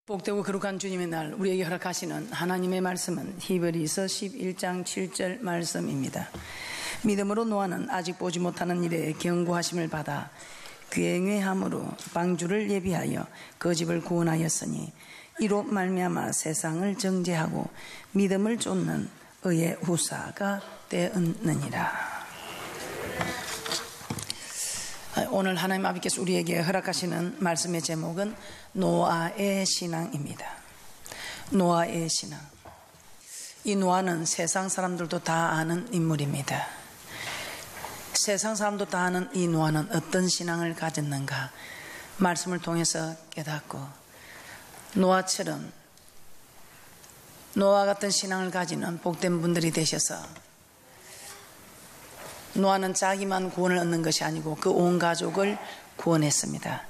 복되고 거룩한 주님의 날 우리에게 허락하시는 하나님의 말씀은 히브리서 11장 7절 말씀입니다. 믿음으로 노아는 아직 보지 못하는 일에 경고하심을 받아 굉회함으로 방주를 예비하여 그 집을 구원하였으니 이로 말미암아 세상을 정죄하고 믿음을 쫓는 의의 후사가 되었느니라. 오늘 하나님 아버지께서 우리에게 허락하시는 말씀의 제목은 노아의 신앙입니다. 노아의 신앙. 이 노아는 세상 사람들도 다 아는 인물입니다. 세상 사람도 다 아는 이 노아는 어떤 신앙을 가졌는가 말씀을 통해서 깨닫고, 노아처럼 노아 같은 신앙을 가지는 복된 분들이 되셔서, 노아는 자기만 구원을 얻는 것이 아니고 그 온 가족을 구원했습니다.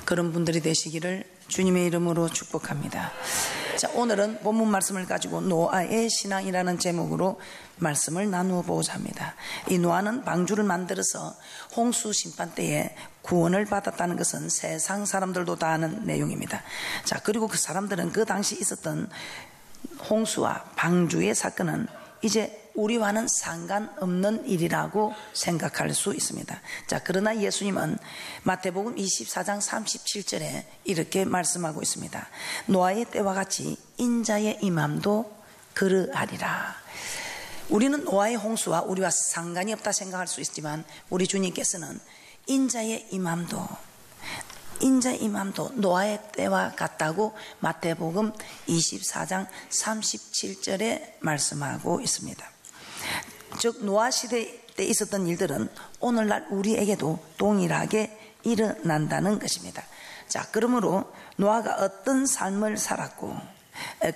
그런 분들이 되시기를 주님의 이름으로 축복합니다. 자, 오늘은 본문 말씀을 가지고 노아의 신앙이라는 제목으로 말씀을 나누어 보고자 합니다. 이 노아는 방주를 만들어서 홍수 심판 때에 구원을 받았다는 것은 세상 사람들도 다 아는 내용입니다. 자, 그리고 그 사람들은 그 당시 있었던 홍수와 방주의 사건은 이제 우리와는 상관없는 일이라고 생각할 수 있습니다. 자, 그러나 예수님은 마태복음 24장 37절에 이렇게 말씀하고 있습니다. 노아의 때와 같이 인자의 임함도 그러하리라. 우리는 노아의 홍수와 우리와 상관이 없다 생각할 수 있지만 우리 주님께서는 인자의 임함도 노아의 때와 같다고 마태복음 24장 37절에 말씀하고 있습니다. 즉 노아 시대 때 있었던 일들은 오늘날 우리에게도 동일하게 일어난다는 것입니다. 자, 그러므로 노아가 어떤 삶을 살았고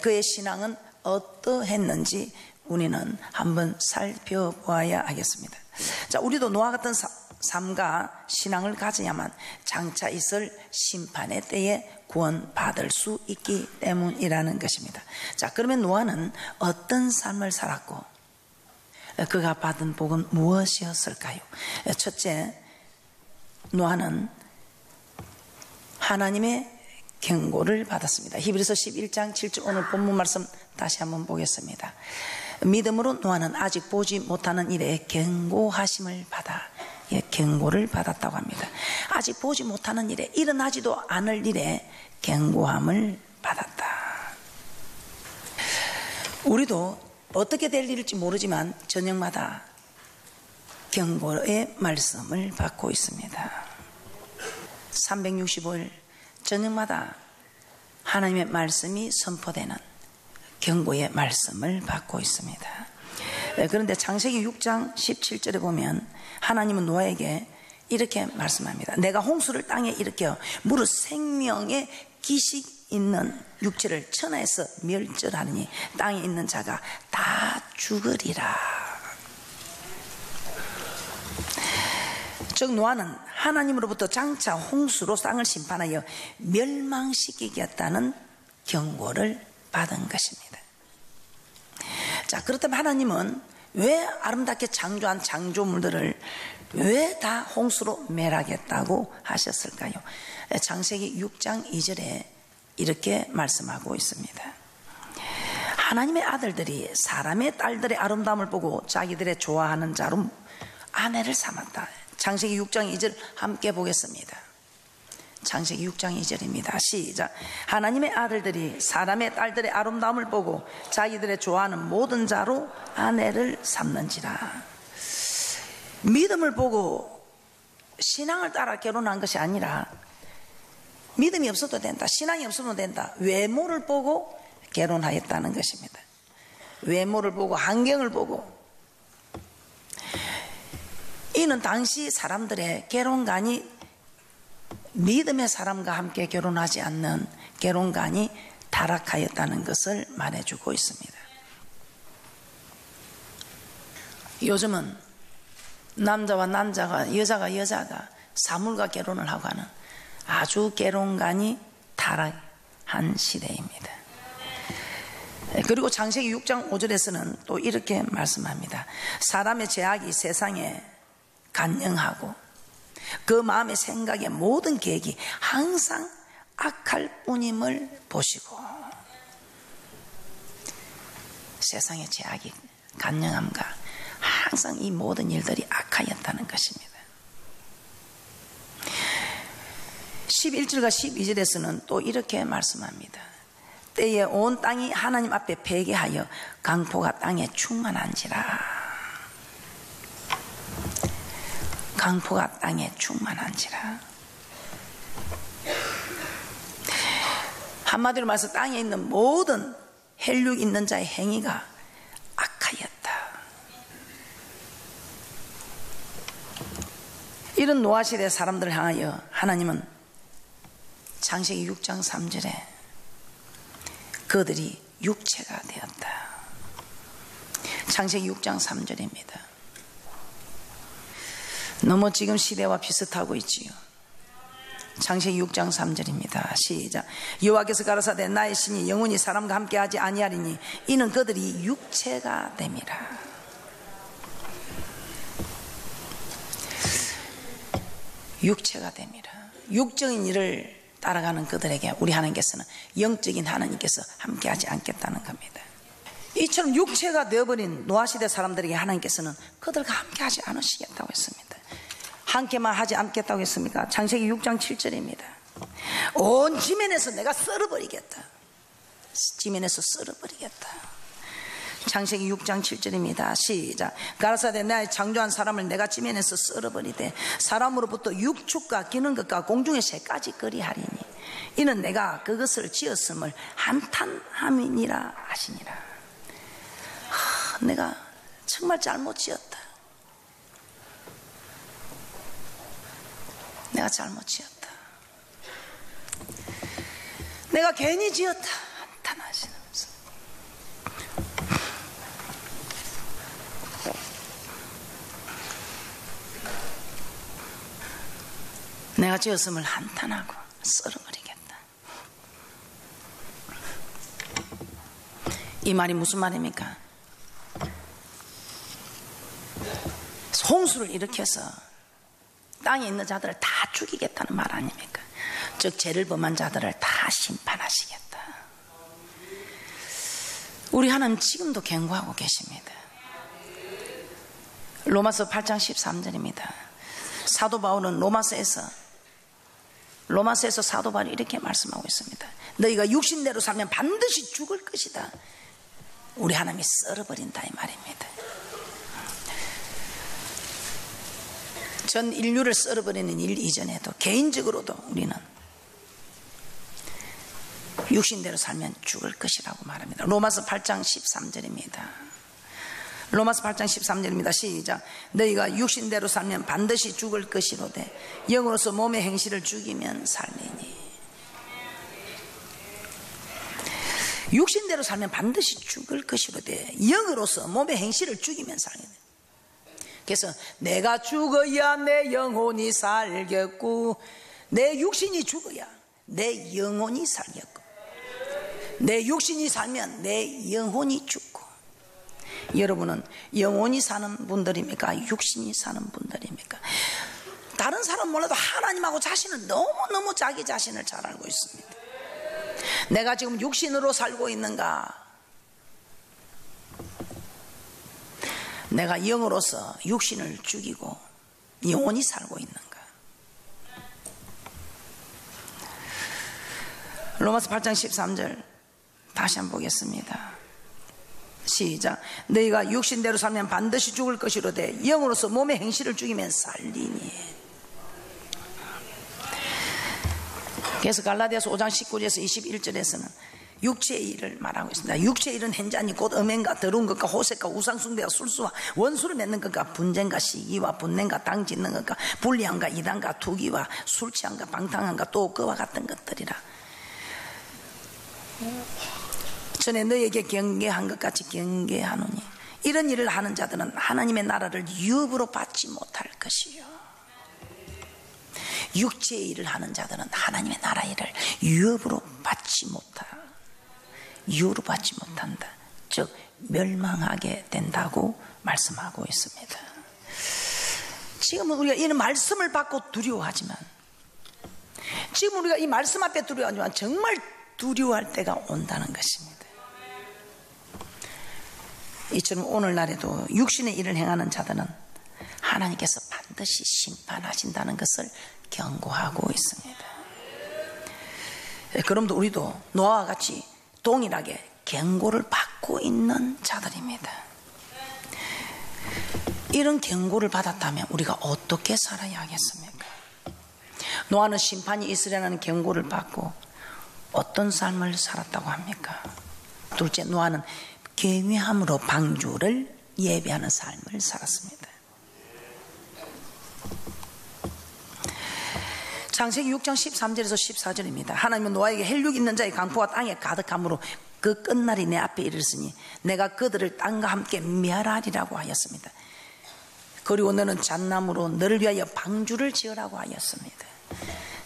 그의 신앙은 어떠했는지 우리는 한번 살펴보아야 하겠습니다. 자, 우리도 노아 같은 삶과 신앙을 가져야만 장차 있을 심판의 때에 구원받을 수 있기 때문이라는 것입니다. 자, 그러면 노아는 어떤 삶을 살았고 그가 받은 복은 무엇이었을까요? 첫째, 노아는 하나님의 경고를 받았습니다. 히브리서 11장 7절 오늘 본문 말씀 다시 한번 보겠습니다. 믿음으로 노아는 아직 보지 못하는 일에 경고하심을 받아, 경고를 받았다고 합니다. 아직 보지 못하는 일에, 일어나지도 않을 일에 경고함을 받았다. 우리도 어떻게 될 일일지 모르지만 저녁마다 경고의 말씀을 받고 있습니다. 365일 저녁마다 하나님의 말씀이 선포되는 경고의 말씀을 받고 있습니다. 그런데 창세기 6장 17절에 보면 하나님은 노아에게 이렇게 말씀합니다. 내가 홍수를 땅에 일으켜 무릇 생명의 기식 있는 육체를 천하에서 멸절하느니 땅에 있는 자가 다 죽으리라. 즉 노아는 하나님으로부터 장차 홍수로 땅을 심판하여 멸망시키겠다는 경고를 받은 것입니다. 자, 그렇다면 하나님은 왜 아름답게 창조한 창조물들을 왜 다 홍수로 멸하겠다고 하셨을까요? 창세기 6장 2절에 이렇게 말씀하고 있습니다. 하나님의 아들들이 사람의 딸들의 아름다움을 보고 자기들의 좋아하는 자로 아내를 삼았다. 창세기 6장 2절 함께 보겠습니다. 창세기 6장 2절입니다. 시작. 하나님의 아들들이 사람의 딸들의 아름다움을 보고 자기들의 좋아하는 모든 자로 아내를 삼는지라. 믿음을 보고 신앙을 따라 결혼한 것이 아니라 믿음이 없어도 된다, 신앙이 없어도 된다, 외모를 보고 결혼하였다는 것입니다. 외모를 보고 환경을 보고. 이는 당시 사람들의 결혼관이 믿음의 사람과 함께 결혼하지 않는 결혼관이 타락하였다는 것을 말해주고 있습니다. 요즘은 남자와 남자가, 여자가 사물과 결혼을 하고 하는 아주 결혼관이 타락한 시대입니다. 그리고 창세기 6장 5절에서는 또 이렇게 말씀합니다. 사람의 죄악이 세상에 간영하고 그 마음의 생각의 모든 계획이 항상 악할 뿐임을 보시고 세상의 죄악이 간영함과 항상 이 모든 일들이 악하였다는 것입니다. 11절과 12절에서는 또 이렇게 말씀합니다. 때에 온 땅이 하나님 앞에 회개하여 강포가 땅에 충만한지라. 강포가 땅에 충만한지라. 한마디로 말해서 땅에 있는 모든 혈육 있는 자의 행위가 악하였다. 이런 노아시대 사람들을 향하여 하나님은 창세기 6장 3절에 그들이 육체가 되었다. 창세기 6장 3절입니다. 너무 지금 시대와 비슷하고 있지요. 창세기 6장 3절입니다. 시작. 여호와께서 가라사대 나의 신이 영원히 사람과 함께하지 아니하리니 이는 그들이 육체가 됨이라. 육체가 됨이라. 육적인 일을 따라가는 그들에게 우리 하나님께서는 영적인 하나님께서 함께하지 않겠다는 겁니다. 이처럼 육체가 되어버린 노아시대 사람들에게 하나님께서는 그들과 함께하지 않으시겠다고 했습니다. 함께만 하지 않겠다고 했습니까? 창세기 6장 7절입니다. 온 지면에서 내가 썰어버리겠다. 지면에서 썰어버리겠다. 창세기 6장 7절입니다. 시작. 가라사대 나의 창조한 사람을 내가 지면에서 썰어버리되 사람으로부터 육축과 기는 것과 공중의 새까지 거리하리니 이는 내가 그것을 지었음을 한탄함이니라 하시니라. 내가 정말 잘못 지었다. 내가 잘못 지었다. 내가 괜히 지었다. 한탄하시면서 내가 지었음을 한탄하고 썰어버리겠다. 이 말이 무슨 말입니까? 홍수를 일으켜서 땅에 있는 자들을 다 죽이겠다는 말 아닙니까? 즉 죄를 범한 자들을 다 심판하시겠다. 우리 하나님 지금도 경고하고 계십니다. 로마서 8장 13절입니다. 사도 바울은 로마서에서 사도 바울이 이렇게 말씀하고 있습니다. 너희가 육신대로 살면 반드시 죽을 것이다. 우리 하나님이 썰어버린다 이 말입니다. 전 인류를 썰어버리는 일 이전에도 개인적으로도 우리는 육신대로 살면 죽을 것이라고 말합니다. 로마서 8장 13절입니다. 로마서 8장 13절입니다. 시작. 너희가 육신대로 살면 반드시 죽을 것이로되 영으로서 몸의 행실을 죽이면 살리니. 육신대로 살면 반드시 죽을 것이로되 영으로서 몸의 행실을 죽이면 살리니. 그래서 내가 죽어야 내 영혼이 살겠고 내 육신이 죽어야 내 영혼이 살겠고 내 육신이 살면 내 영혼이 죽고. 여러분은 영혼이 사는 분들입니까? 육신이 사는 분들입니까? 다른 사람 몰라도 하나님하고 자신은 너무너무 자기 자신을 잘 알고 있습니다. 내가 지금 육신으로 살고 있는가? 내가 영으로서 육신을 죽이고 영혼이 살고 있는가? 로마서 8장 13절 다시 한번 보겠습니다. 시작. 너희가 육신대로 살면 반드시 죽을 것이로되 영으로서 몸의 행실을 죽이면 살리니. 그래서 갈라디아서 5장 19절에서 21절에서는 육체의 일을 말하고 있습니다. 육체의 일은 hen잔이 곧 음행과 더러운 것과 호색과 우상숭배와 술수와 원수를 맺는 것과 분쟁과 시기와 분냄과 당 짓는 것과 불리함과 이단과 투기와 술취함과 방탕함과 또 그와 같은 것들이라. 전에 너에게 경계한 것 같이 경계하노니 이런 일을 하는 자들은 하나님의 나라를 유업으로 받지 못할 것이요. 육체의 일을 하는 자들은 하나님의 나라 일을 유업으로 받지 못한다. 즉 멸망하게 된다고 말씀하고 있습니다. 지금은 우리가 이런 말씀을 받고 두려워하지만 지금 우리가 이 말씀 앞에 두려워하지만 정말 두려워할 때가 온다는 것입니다. 이처럼 오늘날에도 육신의 일을 행하는 자들은 하나님께서 반드시 심판하신다는 것을 경고하고 있습니다. 그럼도 우리도 노아와 같이 동일하게 경고를 받고 있는 자들입니다. 이런 경고를 받았다면 우리가 어떻게 살아야 하겠습니까? 노아는 심판이 있으려는 경고를 받고 어떤 삶을 살았다고 합니까? 둘째, 노아는 경외함으로 방주를 예비하는 삶을 살았습니다. 창세기 6장 13절에서 14절입니다. 하나님은 노아에게 혈육 있는 자의 강포가 땅에 가득함으로 그 끝날이 내 앞에 이르렀으니 내가 그들을 땅과 함께 멸하리라고 하였습니다. 그리고 너는 잣나무로 너를 위하여 방주를 지으라고 하였습니다.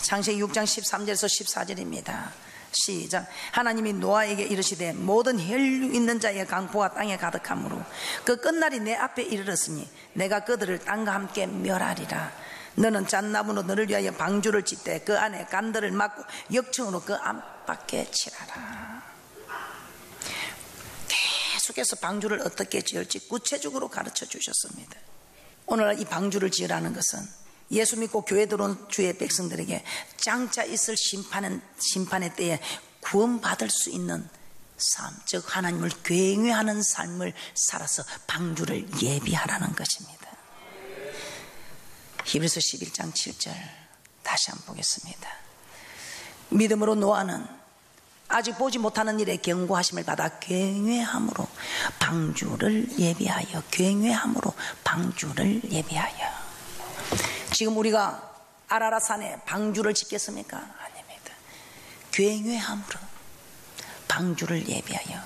창세기 6장 13절에서 14절입니다. 시작. 하나님이 노아에게 이르시되 모든 혈육 있는 자의 강포가 땅에 가득함으로 그 끝날이 내 앞에 이르렀으니 내가 그들을 땅과 함께 멸하리라. 너는 잣나무로 너를 위하여 방주를 짓되 그 안에 간들을 막고 역청으로 그 안팎에 칠하라. 계속해서 방주를 어떻게 지을지 구체적으로 가르쳐 주셨습니다. 오늘날 이 방주를 지으라는 것은 예수 믿고 교회 들어온 주의 백성들에게 장차 있을 심판의 때에 구원받을 수 있는 삶, 즉 하나님을 경외하는 삶을 살아서 방주를 예비하라는 것입니다. 히브리서 11장 7절 다시 한번 보겠습니다. 믿음으로 노아는 아직 보지 못하는 일에 경고하심을 받아 경외함으로 방주를 예비하여, 경외함으로 방주를 예비하여. 지금 우리가 아라라산에 방주를 짓겠습니까? 아닙니다. 경외함으로 방주를 예비하여,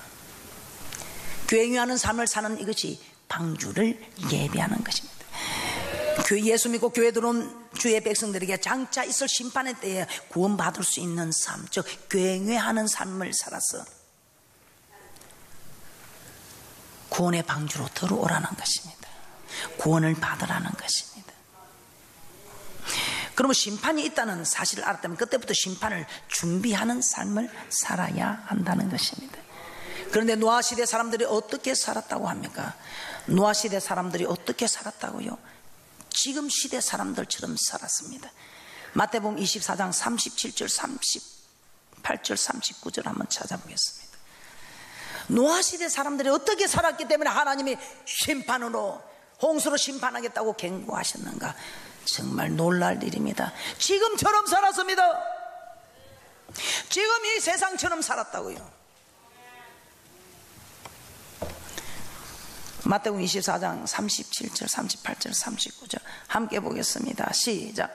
경외하는 삶을 사는 이것이 방주를 예비하는 것입니다. 예수 믿고 교회 들어온 주의 백성들에게 장차 있을 심판의 때에 구원받을 수 있는 삶, 즉 경외하는 삶을 살아서 구원의 방주로 들어오라는 것입니다. 구원을 받으라는 것입니다. 그러면 심판이 있다는 사실을 알았다면 그때부터 심판을 준비하는 삶을 살아야 한다는 것입니다. 그런데 노아 시대 사람들이 어떻게 살았다고 합니까? 노아 시대 사람들이 어떻게 살았다고요? 지금 시대 사람들처럼 살았습니다. 마태복음 24장 37절 38절 39절 한번 찾아보겠습니다. 노아 시대 사람들이 어떻게 살았기 때문에 하나님이 심판으로, 홍수로 심판하겠다고 경고하셨는가? 정말 놀랄 일입니다. 지금처럼 살았습니다. 지금 이 세상처럼 살았다고요. 마태복음 24장 37절 38절 39절 함께 보겠습니다. 시작.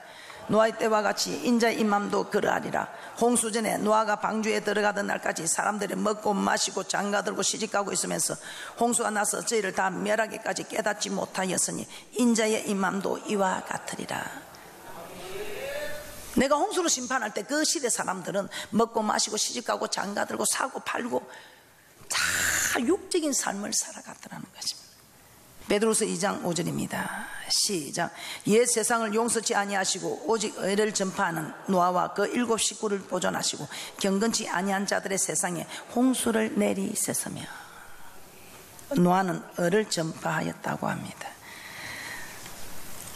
노아의 때와 같이 인자의 임함도 그러하리라. 홍수전에 노아가 방주에 들어가던 날까지 사람들이 먹고 마시고 장가들고 시집가고 있으면서 홍수가 나서 저희를 다 멸하기까지 깨닫지 못하였으니 인자의 임함도 이와 같으리라. 내가 홍수로 심판할 때 그 시대 사람들은 먹고 마시고 시집가고 장가들고 사고 팔고 다 육적인 삶을 살아갔더라는 것입니다. 베드로서 2장 5절입니다. 시작. 옛 세상을 용서치 아니하시고 오직 의를 전파하는 노아와 그 7 식구를 보존하시고 경건치 아니한 자들의 세상에 홍수를 내리셨으며. 노아는 의를 전파하였다고 합니다.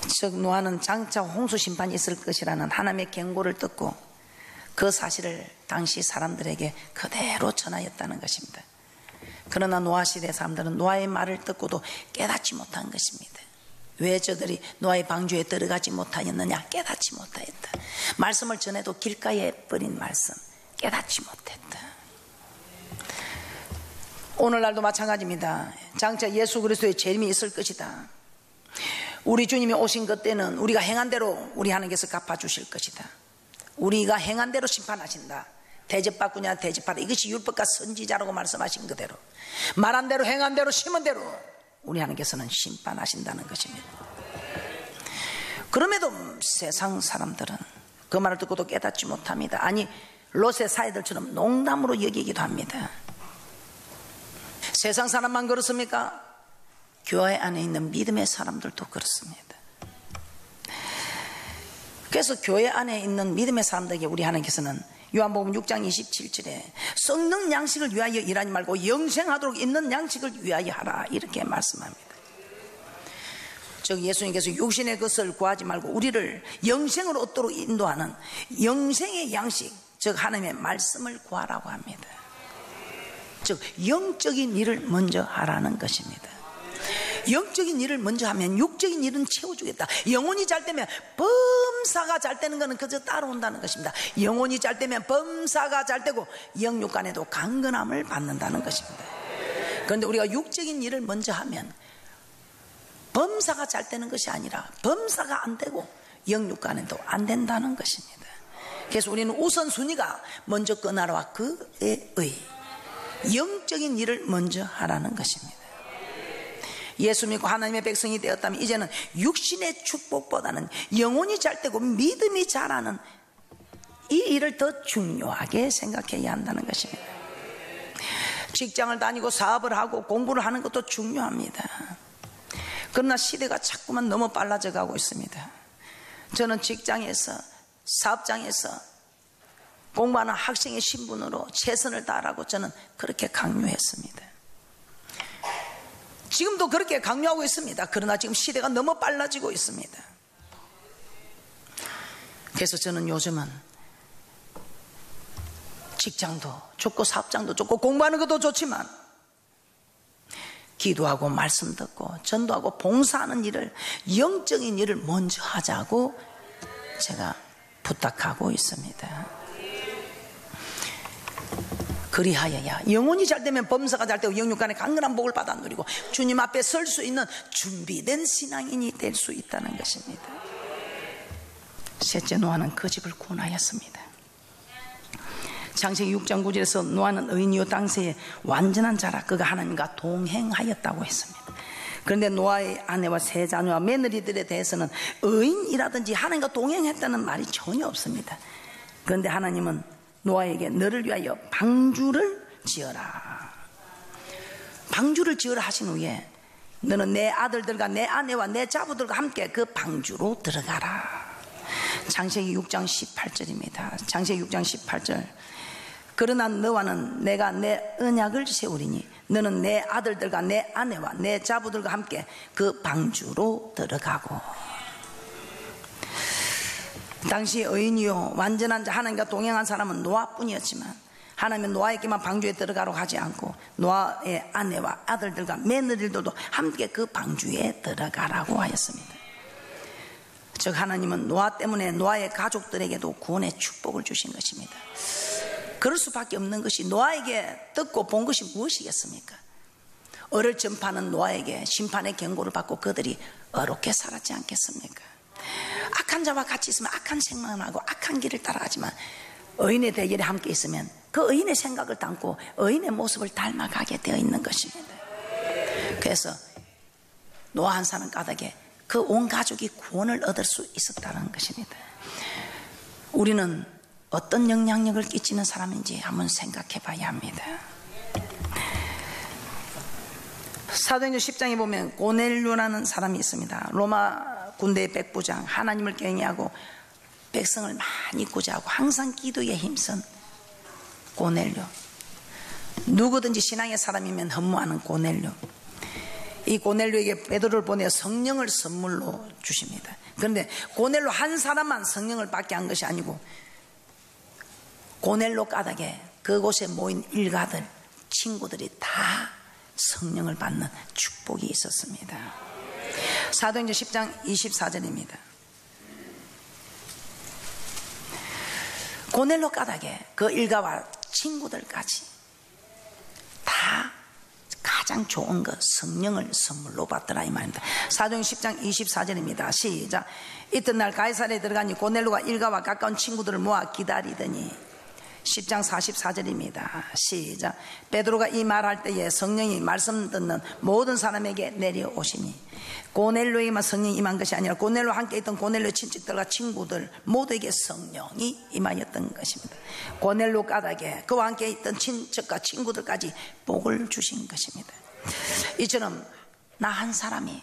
즉 노아는 장차 홍수 심판이 있을 것이라는 하나님의 경고를 듣고 그 사실을 당시 사람들에게 그대로 전하였다는 것입니다. 그러나 노아 시대 사람들은 노아의 말을 듣고도 깨닫지 못한 것입니다. 왜 저들이 노아의 방주에 들어가지 못하였느냐? 깨닫지 못하였다. 말씀을 전해도 길가에 버린 말씀 깨닫지 못했다. 오늘날도 마찬가지입니다. 장차 예수 그리스도의 재림이 있을 것이다. 우리 주님이 오신 그때는 우리가 행한 대로 우리 하나님께서 갚아주실 것이다. 우리가 행한 대로 심판하신다. 대접받구냐 대접받아, 이것이 율법과 선지자라고 말씀하신 그대로 말한 대로 행한 대로 심은 대로 우리 하나님께서는 심판하신다는 것입니다. 그럼에도 세상 사람들은 그 말을 듣고도 깨닫지 못합니다. 아니 롯의 사이들처럼 농담으로 여기기도 합니다. 세상 사람만 그렇습니까? 교회 안에 있는 믿음의 사람들도 그렇습니다. 그래서 교회 안에 있는 믿음의 사람들에게 우리 하나님께서는 요한복음 6장 27절에 썩는 양식을 위하여 일하지 말고 영생하도록 있는 양식을 위하여 하라, 이렇게 말씀합니다. 즉 예수님께서 육신의 것을 구하지 말고 우리를 영생으로 얻도록 인도하는 영생의 양식, 즉 하나님의 말씀을 구하라고 합니다. 즉 영적인 일을 먼저 하라는 것입니다. 영적인 일을 먼저 하면 육적인 일은 채워주겠다. 영혼이 잘 되면 범사가 잘 되는 것은 그저 따라온다는 것입니다. 영혼이 잘 되면 범사가 잘 되고 영육간에도 강건함을 받는다는 것입니다. 그런데 우리가 육적인 일을 먼저 하면 범사가 잘 되는 것이 아니라 범사가 안 되고 영육간에도 안 된다는 것입니다. 그래서 우리는 우선순위가 먼저 그 나라와 그의 의, 영적인 일을 먼저 하라는 것입니다. 예수 믿고 하나님의 백성이 되었다면 이제는 육신의 축복보다는 영혼이 잘 되고 믿음이 자라는 이 일을 더 중요하게 생각해야 한다는 것입니다. 직장을 다니고 사업을 하고 공부를 하는 것도 중요합니다. 그러나 시대가 자꾸만 너무 빨라져 가고 있습니다. 저는 직장에서, 사업장에서 공부하는 학생의 신분으로 최선을 다하라고 저는 그렇게 강요했습니다. 지금도 그렇게 강요하고 있습니다. 그러나 지금 시대가 너무 빨라지고 있습니다. 그래서 저는 요즘은 직장도 좋고 사업장도 좋고 공부하는 것도 좋지만 기도하고 말씀 듣고 전도하고 봉사하는 일을, 영적인 일을 먼저 하자고 제가 부탁하고 있습니다. 그리하여야 영혼이 잘 되면 범사가 잘 되고 영육간에 강건한 복을 받아 누리고 주님 앞에 설 수 있는 준비된 신앙인이 될 수 있다는 것입니다. 셋째, 노아는 그 집을 구원하였습니다. 창세기 6장 9절에서 노아는 의인이요 당시에 완전한 자라 그가 하나님과 동행하였다고 했습니다. 그런데 노아의 아내와 세 자녀와 며느리들에 대해서는 의인이라든지 하나님과 동행했다는 말이 전혀 없습니다. 그런데 하나님은 노아에게 너를 위하여 방주를 지어라, 방주를 지어라 하신 후에 너는 내 아들들과 내 아내와 내 자부들과 함께 그 방주로 들어가라. 창세기 6장 18절입니다. 창세기 6장 18절. 그러나 너와는 내가 내 언약을 세우리니 너는 내 아들들과 내 아내와 내 자부들과 함께 그 방주로 들어가고. 당시 의인이요 완전한 자 하나님과 동행한 사람은 노아뿐이었지만 하나님은 노아에게만 방주에 들어가라고 하지 않고 노아의 아내와 아들들과 며느리들도 함께 그 방주에 들어가라고 하였습니다. 즉 하나님은 노아 때문에 노아의 가족들에게도 구원의 축복을 주신 것입니다. 그럴 수밖에 없는 것이 노아에게 듣고 본 것이 무엇이겠습니까? 어를 전파하는 노아에게 심판의 경고를 받고 그들이 어렵게 살았지 않겠습니까? 악한 자와 같이 있으면 악한 생각을 하고 악한 길을 따라가지만 의인의 대결에 함께 있으면 그 의인의 생각을 담고 의인의 모습을 닮아가게 되어 있는 것입니다. 그래서 노아 한 사람 까닭에 그 온 가족이 구원을 얻을 수 있었다는 것입니다. 우리는 어떤 영향력을 끼치는 사람인지 한번 생각해 봐야 합니다. 사도행전 10장에 보면 고넬료라는 사람이 있습니다. 로마 군대의 백부장, 하나님을 경외하고 백성을 많이 구제하고 항상 기도에 힘쓴 고넬료. 누구든지 신앙의 사람이면 흠모하는 고넬료. 이 고넬료에게 베드로를 보내 성령을 선물로 주십니다. 그런데 고넬료 한 사람만 성령을 받게 한 것이 아니고 고넬료 까닭에 그곳에 모인 일가들, 친구들이 다 성령을 받는 축복이 있었습니다. 사도행전 10장 24절입니다. 고넬료 까닭에 그 일가와 친구들까지 다 가장 좋은 것 성령을 선물로 받더라 이 말입니다. 사도행전 10장 24절입니다. 시작. 이튿날 가이사랴에 들어가니 고넬료가 일가와 가까운 친구들을 모아 기다리더니 10장 44절입니다. 시작. 베드로가 이 말할 때에 성령이 말씀 듣는 모든 사람에게 내려오시니 고넬료에게만 성령이 임한 것이 아니라 고넬료와 함께 있던 고넬료 친척들과 친구들 모두에게 성령이 임하였던 것입니다. 고넬료 까닭에 그와 함께 있던 친척과 친구들까지 복을 주신 것입니다. 이처럼 나 한 사람이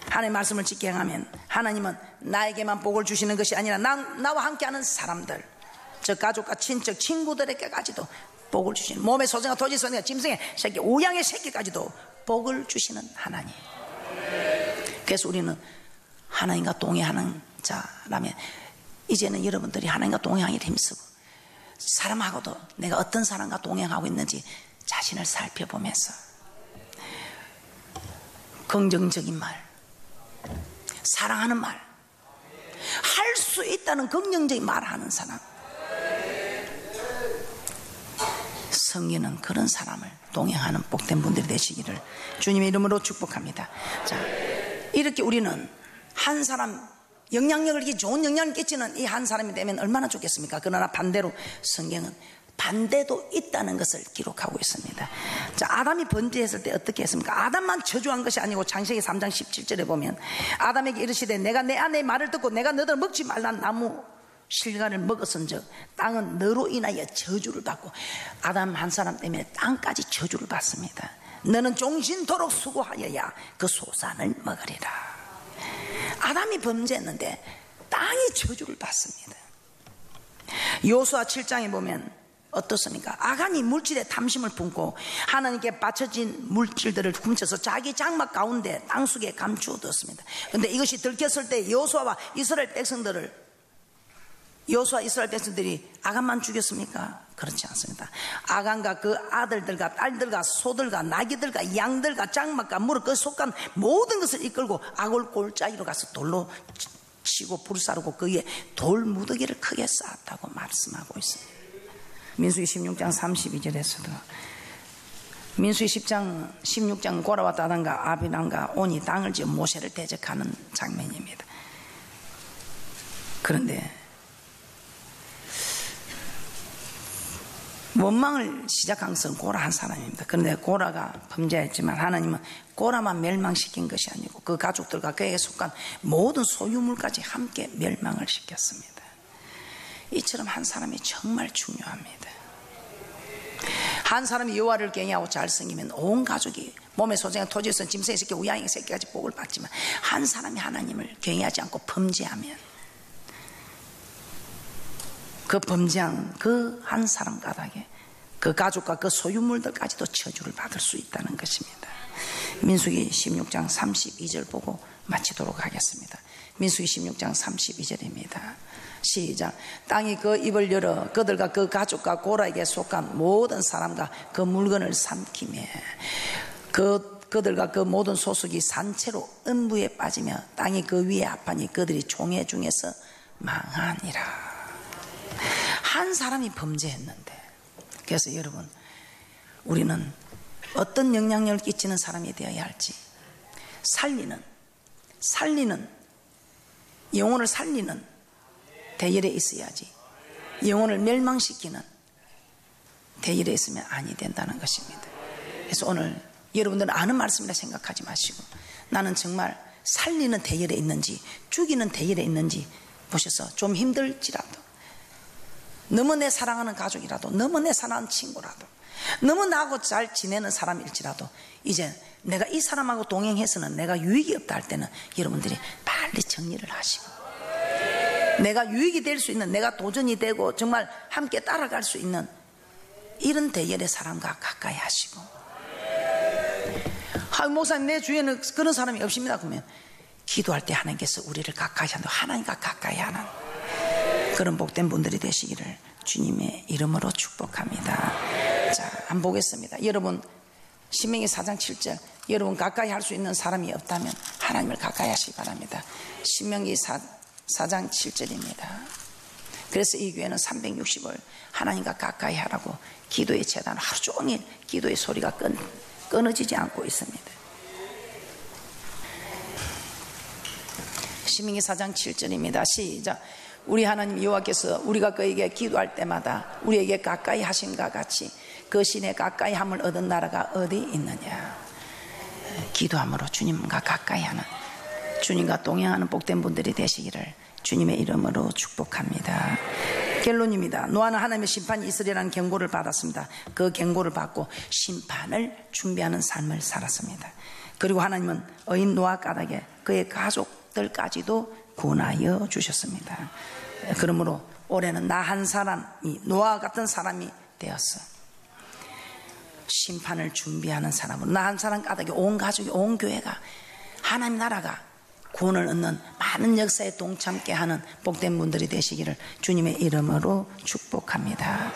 하나님의 말씀을 지켜 행하면 하나님은 나에게만 복을 주시는 것이 아니라 나와 함께하는 사람들, 저 가족과 친척, 친구들에게까지도 복을 주시는, 몸의 소생아, 토지 소생아, 짐승의 새끼, 우양의 새끼까지도 복을 주시는 하나님. 그래서 우리는 하나님과 동행하는 자라면 이제는 여러분들이 하나님과 동행하기를 힘쓰고, 사람하고도 내가 어떤 사람과 동행하고 있는지 자신을 살펴보면서 긍정적인 말, 사랑하는 말, 할 수 있다는 긍정적인 말을 하는 사람, 성경은 그런 사람을 동행하는 복된 분들이 되시기를 주님의 이름으로 축복합니다. 자, 이렇게 우리는 한 사람 영향력을, 좋은 영향을 끼치는 이 한 사람이 되면 얼마나 좋겠습니까? 그러나 반대로 성경은 반대도 있다는 것을 기록하고 있습니다. 자, 아담이 번제했을 때 어떻게 했습니까? 아담만 저주한 것이 아니고 창세기 3장 17절에 보면 아담에게 이르시되 내가 내 아내의 말을 듣고 내가 너희들 먹지 말란 나무 실과를 먹었은즉 땅은 너로 인하여 저주를 받고, 아담 한 사람 때문에 땅까지 저주를 받습니다. 너는 종신토록 수고하여야 그 소산을 먹으리라. 아담이 범죄했는데 땅이 저주를 받습니다. 여호수아 7장에 보면 어떻습니까? 아간이 물질에 탐심을 품고 하나님께 바쳐진 물질들을 훔쳐서 자기 장막 가운데 땅속에 감추어뒀습니다. 그런데 이것이 들켰을 때 여호수아 이스라엘 백성들이 아간만 죽였습니까? 그렇지 않습니다. 아간과 그 아들들과 딸들과 소들과 나귀들과 양들과 장막과 물을 그 속한 모든 것을 이끌고 아골 골짜기로 가서 돌로 치고 불사르고 그 위에 돌 무더기를 크게 쌓았다고 말씀하고 있습니다. 민수기 16장 32절에서도, 민수기 10장 16장 고라와 다단과 아비람과 온이 땅을 지어 모세를 대적하는 장면입니다. 그런데 원망을 시작한 것은 고라 한 사람입니다. 그런데 고라가 범죄했지만 하나님은 고라만 멸망시킨 것이 아니고 그 가족들과 그에게 속한 모든 소유물까지 함께 멸망을 시켰습니다. 이처럼 한 사람이 정말 중요합니다. 한 사람이 여호와를 경외하고 잘 섬기면 온 가족이, 몸의 소생아, 토지에서 짐승의 새끼, 우양의 새끼까지 복을 받지만 한 사람이 하나님을 경외하지 않고 범죄하면 그 범죄한 그 한 사람 가닥에 그 가족과 그 소유물들까지도 저주를 받을 수 있다는 것입니다. 민수기 16장 32절 보고 마치도록 하겠습니다. 민수기 16장 32절입니다. 시작. 땅이 그 입을 열어 그들과 그 가족과 고라에게 속한 모든 사람과 그 물건을 삼키며 그들과 그 모든 소속이 산채로 음부에 빠지며 땅이 그 위에 합하니 그들이 종회 중에서 망하니라. 한 사람이 범죄했는데, 그래서 여러분, 우리는 어떤 영향력을 끼치는 사람이 되어야 할지, 살리는 영혼을 살리는 대열에 있어야지 영혼을 멸망시키는 대열에 있으면 아니 된다는 것입니다. 그래서 오늘 여러분들은 아는 말씀이라 생각하지 마시고, 나는 정말 살리는 대열에 있는지 죽이는 대열에 있는지 보셔서 좀 힘들지라도, 너무 내 사랑하는 가족이라도, 너무 내 사랑하는 친구라도, 너무 나하고 잘 지내는 사람일지라도 이제 내가 이 사람하고 동행해서는 내가 유익이 없다 할 때는 여러분들이 빨리 정리를 하시고, 내가 유익이 될 수 있는, 내가 도전이 되고 정말 함께 따라갈 수 있는 이런 대열의 사람과 가까이 하시고, 목사님 내 주위에는 그런 사람이 없습니다. 그러면 기도할 때 하나님께서 우리를 가까이 하는, 하나님과 가까이 하는 그런 복된 분들이 되시기를 주님의 이름으로 축복합니다. 자, 한번 보겠습니다. 여러분, 신명기 4장 7절, 여러분 가까이 할 수 있는 사람이 없다면 하나님을 가까이 하시기 바랍니다. 신명기 4장 7절입니다. 그래서 이 교회는 360을 하나님과 가까이 하라고 기도의 재단, 하루 종일 기도의 소리가 끊어지지 않고 있습니다. 신명기 4장 7절입니다. 시작. 우리 하나님 여호와께서 우리가 그에게 기도할 때마다 우리에게 가까이 하심과 같이 그 신에 가까이 함을 얻은 나라가 어디 있느냐. 기도함으로 주님과 가까이 하는, 주님과 동행하는 복된 분들이 되시기를 주님의 이름으로 축복합니다. 결론입니다. 노아는 하나님의 심판이 있으리라는 경고를 받았습니다. 그 경고를 받고 심판을 준비하는 삶을 살았습니다. 그리고 하나님은 의인 노아 까닭에 그의 가족들까지도 구원하여 주셨습니다. 그러므로 올해는 나 한 사람이 노아 같은 사람이 되었어. 심판을 준비하는 사람으로 나 한 사람 까닭에 온 가족이 온 교회가 하나님 나라가 구원을 얻는 많은 역사에 동참케 하는 복된 분들이 되시기를 주님의 이름으로 축복합니다.